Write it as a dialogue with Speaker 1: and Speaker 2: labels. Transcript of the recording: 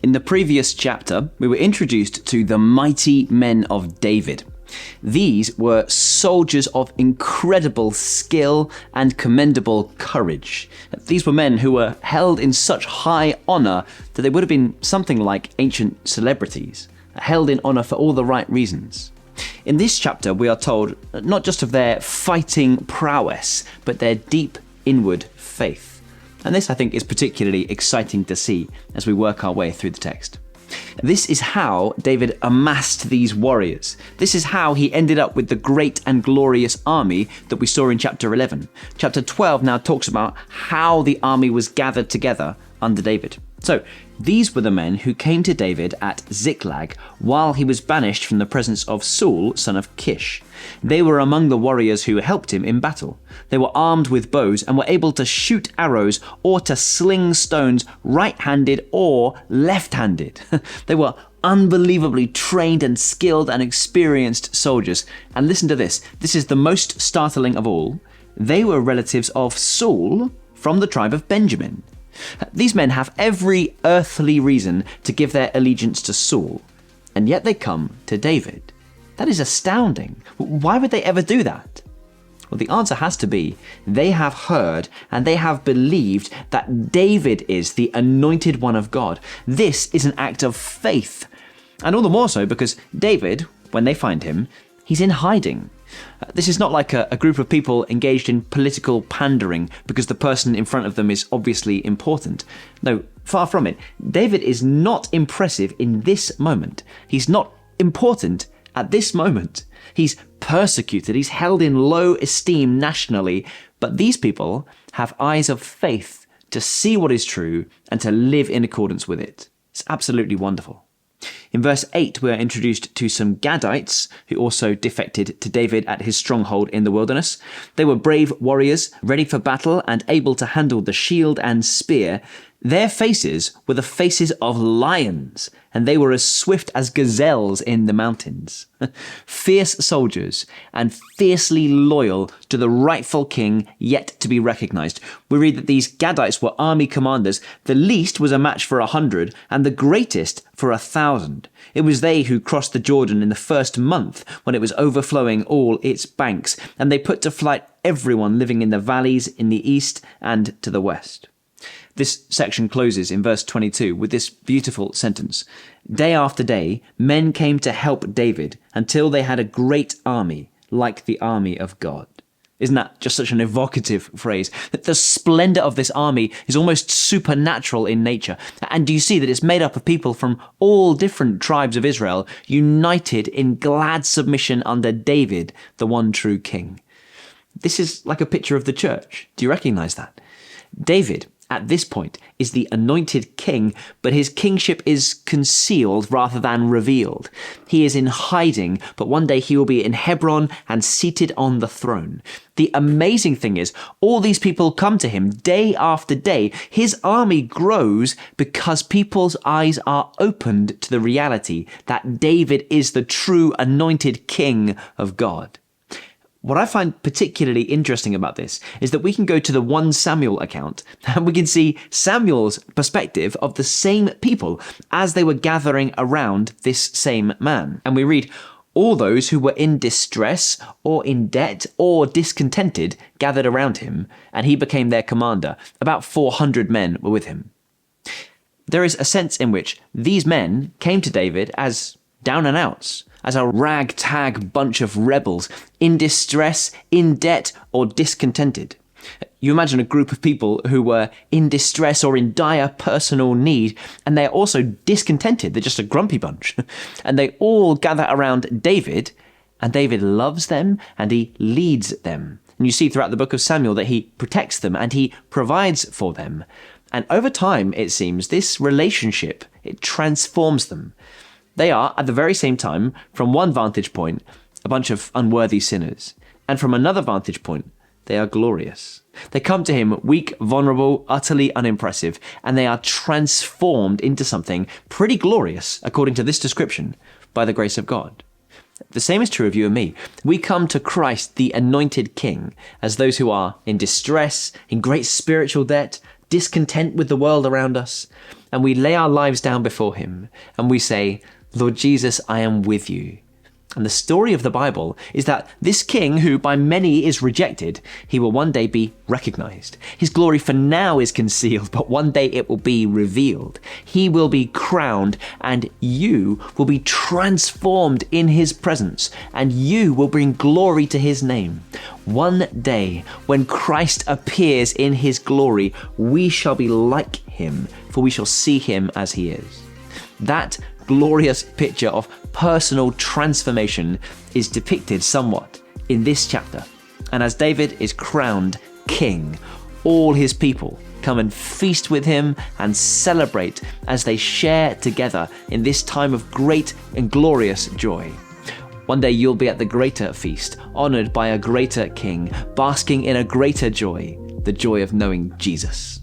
Speaker 1: In the previous chapter, we were introduced to the mighty men of David. These were soldiers of incredible skill and commendable courage. These were men who were held in such high honor that they would have been something like ancient celebrities, held in honor for all the right reasons. In this chapter, we are told not just of their fighting prowess, but their deep inward faith. And this, I think, is particularly exciting to see as we work our way through the text. This is how David amassed these warriors. This is how he ended up with the great and glorious army that we saw in chapter 11. Chapter 12 now talks about how the army was gathered together under David. So, these were the men who came to David at Ziklag while he was banished from the presence of Saul, son of Kish. They were among the warriors who helped him in battle. They were armed with bows and were able to shoot arrows or to sling stones right-handed or left-handed. They were unbelievably trained and skilled and experienced soldiers. And listen to this. This is the most startling of all. They were relatives of Saul from the tribe of Benjamin. These men have every earthly reason to give their allegiance to Saul, and yet they come to David. That is astounding. Why would they ever do that? Well, the answer has to be they have heard and they have believed that David is the anointed one of God. This is an act of faith, and all the more so because David, when they find him, he's in hiding. This is not like a group of people engaged in political pandering because the person in front of them is obviously important. No, far from it. David is not impressive in this moment. He's not important at this moment. He's persecuted. He's held in low esteem nationally. But these people have eyes of faith to see what is true and to live in accordance with it. It's absolutely wonderful. In verse 8, we are introduced to some Gadites who also defected to David at his stronghold in the wilderness. They were brave warriors, ready for battle and able to handle the shield and spear. Their faces were the faces of lions, and they were as swift as gazelles in the mountains. Fierce soldiers and fiercely loyal to the rightful king yet to be recognized. We read that these Gadites were army commanders. The least was a match for 100, and the greatest for 1,000. It was they who crossed the Jordan in the first month when it was overflowing all its banks, and they put to flight everyone living in the valleys in the east and to the west. This section closes in verse 22 with this beautiful sentence. Day after day, men came to help David until they had a great army, like the army of God. Isn't that just such an evocative phrase? That the splendor of this army is almost supernatural in nature. And do you see that it's made up of people from all different tribes of Israel, united in glad submission under David, the one true king? This is like a picture of the church. Do you recognize that? David, at this point, is the anointed king, but his kingship is concealed rather than revealed. He is in hiding, but one day he will be in Hebron and seated on the throne. The amazing thing is, all these people come to him day after day. His army grows because people's eyes are opened to the reality that David is the true anointed king of God. What I find particularly interesting about this is that we can go to the 1 Samuel account and we can see Samuel's perspective of the same people as they were gathering around this same man. And we read, all those who were in distress or in debt or discontented gathered around him, and he became their commander. About 400 men were with him. There is a sense in which these men came to David as down and outs, as a ragtag bunch of rebels, in distress, in debt, or discontented. You imagine a group of people who were in distress or in dire personal need, and they're also discontented. They're just a grumpy bunch. And they all gather around David, and David loves them, and he leads them. And you see throughout the book of Samuel that he protects them, and he provides for them. And over time, it seems, this relationship, it transforms them. They are, at the very same time, from one vantage point, a bunch of unworthy sinners. And from another vantage point, they are glorious. They come to him weak, vulnerable, utterly unimpressive, and they are transformed into something pretty glorious, according to this description, by the grace of God. The same is true of you and me. We come to Christ, the anointed King, as those who are in distress, in great spiritual debt, discontent with the world around us, and we lay our lives down before him and we say, Lord Jesus, I am with you. And the story of the Bible is that this king, who by many is rejected, he will one day be recognized. His glory for now is concealed, but one day it will be revealed. He will be crowned, and you will be transformed in his presence, and you will bring glory to his name. One day, when Christ appears in his glory, we shall be like him, for we shall see him as he is. That glorious picture of personal transformation is depicted somewhat in this chapter. And as David is crowned king, all his people come and feast with him and celebrate as they share together in this time of great and glorious joy. One day you'll be at the greater feast, honored by a greater king, basking in a greater joy, the joy of knowing Jesus.